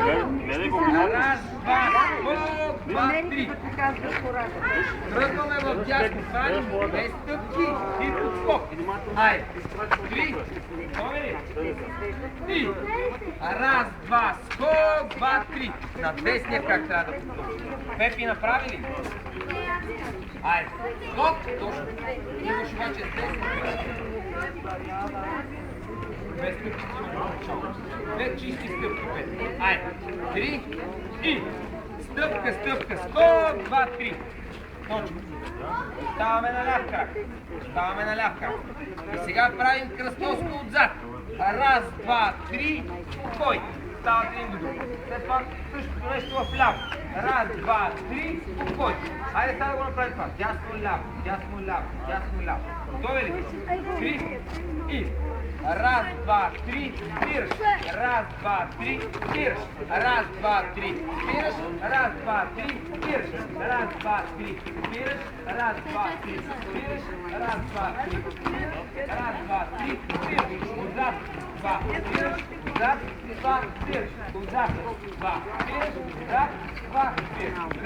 Гледай го. Раз, два, хоп, два, три. Тръгваме в дясно. Правим 2 стъпки и подскок. Айде. 3. Помени. И. Раз, два, скок, 2, 3. На десния как трябва да подскок. Пепи направи ли? Айде. Скок. Точно. Имаш обаче с десния. Две стъпки имаме начало. 2 чисти стъпки. 5. Айде. 3. И. Стъпка, стъпка, скок, 2, 3. Точно. Оставаме на ляв крак. Оставаме на ляв крак. И сега правим кръстоско отзад. Раз, два, три, спокой. Стават един до друг. След това същото нещо в ляво. Раз, два, три, спокой. Хайде сега да го направим това. Дясно, ляво, дясно, ляво, дясно, ляво. Готови ли? 3 и. Раз, два, три, спираш. Раз, два, три, спираш. Раз, два, три, спираш. Раз, два, три, спираш. Раз, два, три, спираш. Раз, два, три, спираш. Раз, два, три, спираш. Раз, два, три, спираш. Отзад, два, спираш. Отзад, два, спираш. Отзад, два, спираш. Отзад, два, спираш.